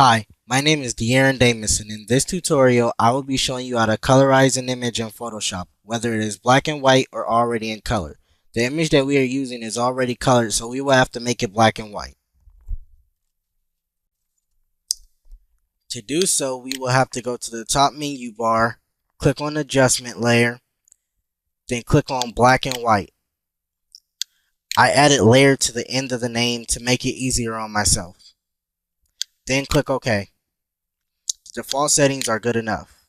Hi, my name is De'Aaron Damus, and in this tutorial, I will be showing you how to colorize an image in Photoshop, whether it is black and white or already in color. The image that we are using is already colored, so we will have to make it black and white. To do so, we will have to go to the top menu bar, click on Adjustment Layer, then click on Black and White. I added layer to the end of the name to make it easier on myself. Then click OK. The default settings are good enough.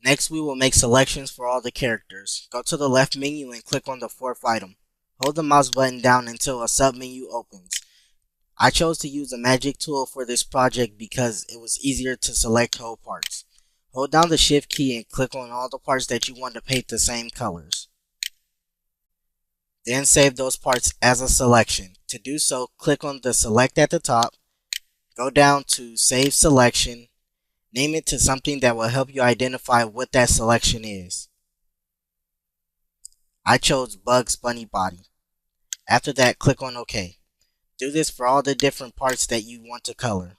Next, we will make selections for all the characters. Go to the left menu and click on the fourth item. Hold the mouse button down until a submenu opens. I chose to use the magic tool for this project because it was easier to select whole parts. Hold down the shift key and click on all the parts that you want to paint the same colors. Then save those parts as a selection. To do so, click on the select at the top, go down to save selection, name it to something that will help you identify what that selection is. I chose Bugs Bunny Body. After that, click on OK. Do this for all the different parts that you want to color.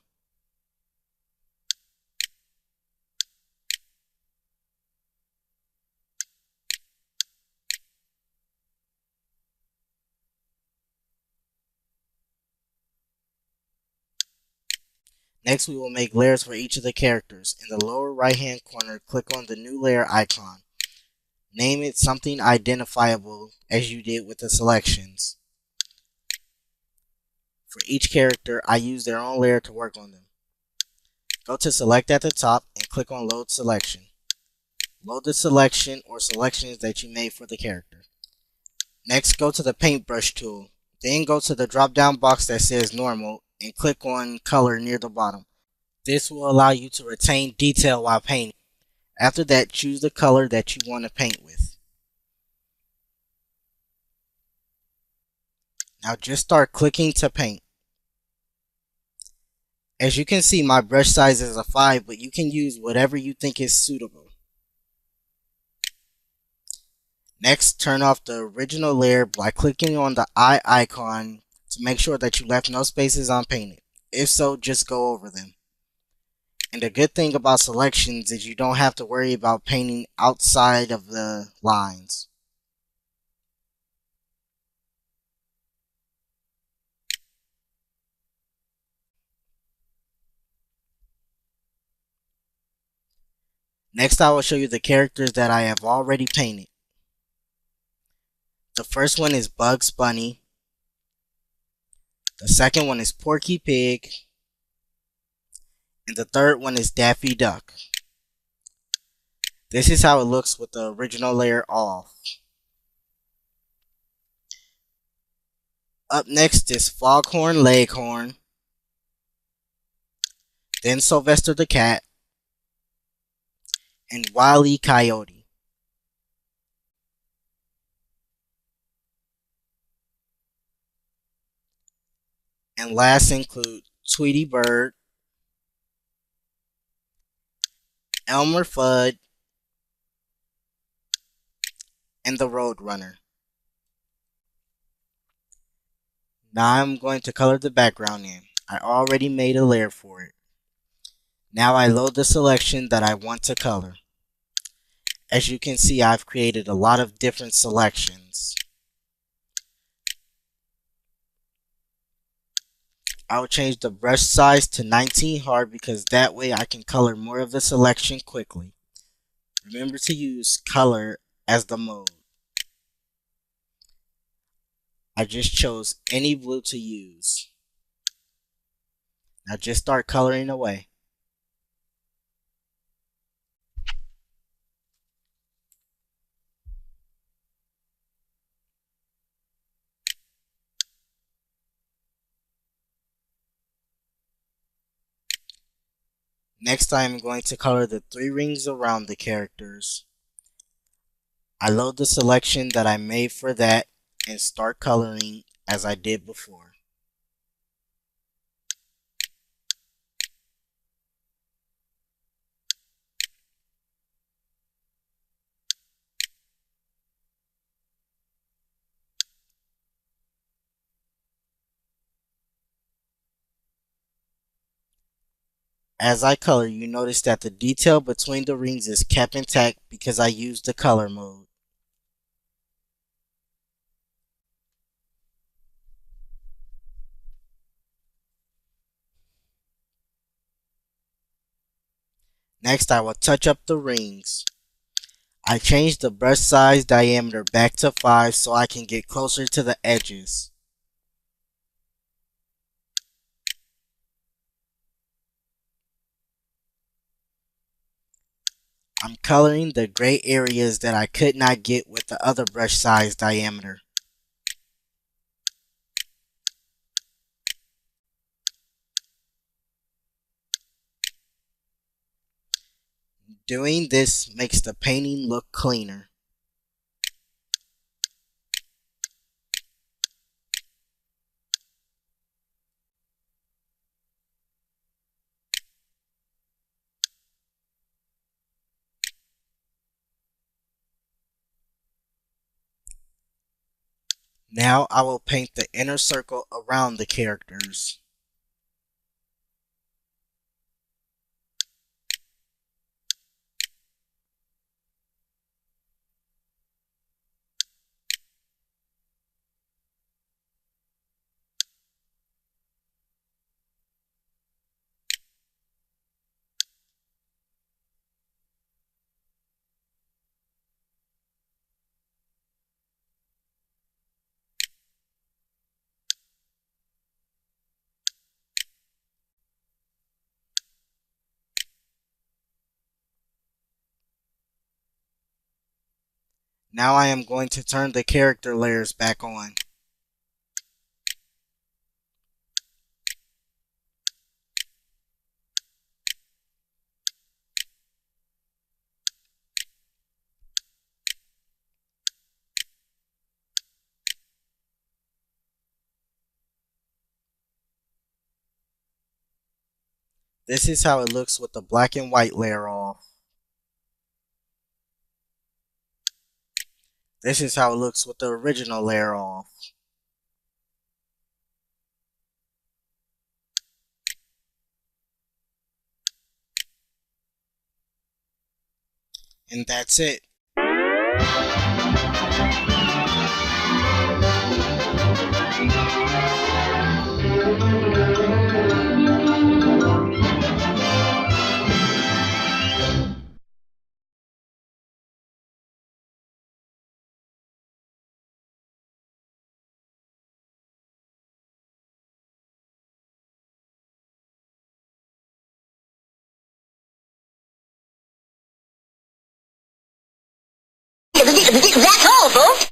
Next, we will make layers for each of the characters. In the lower right hand corner, click on the new layer icon. Name it something identifiable as you did with the selections. For each character, I use their own layer to work on them. Go to select at the top and click on load selection. Load the selection or selections that you made for the character. Next, go to the paintbrush tool. Then go to the drop down box that says normal and click on color near the bottom. This will allow you to retain detail while painting. After that, choose the color that you want to paint with. Now just start clicking to paint. As you can see, my brush size is a 5, but you can use whatever you think is suitable. Next, turn off the original layer by clicking on the eye icon to make sure that you left no spaces unpainted. If so, just go over them. And the good thing about selections is you don't have to worry about painting outside of the lines. Next, I will show you the characters that I have already painted. The first one is Bugs Bunny. The second one is Porky Pig. And the third one is Daffy Duck. This is how it looks with the original layer off. Up next is Foghorn Leghorn. Then Sylvester the Cat. And Wile E. Coyote. And last include Tweety Bird, Elmer Fudd, and the Roadrunner. Now I'm going to color the background in. I already made a layer for it. Now I load the selection that I want to color. As you can see, I've created a lot of different selections. I will change the brush size to 19 hard because that way I can color more of the selection quickly. Remember to use color as the mode. I just chose any blue to use. Now just start coloring away. Next, I am going to color the 3 rings around the characters. I load the selection that I made for that and start coloring as I did before. as I color, you notice that the detail between the rings is kept intact because I used the color mode. Next, I will touch up the rings. I changed the brush size diameter back to 5 so I can get closer to the edges. I'm coloring the gray areas that I could not get with the other brush size diameter. Doing this makes the painting look cleaner. Now I will paint the inner circle around the characters. Now I am going to turn the character layers back on. This is how it looks with the black and white layer off. This is how it looks with the original layer off. And that's it. That's all, folks.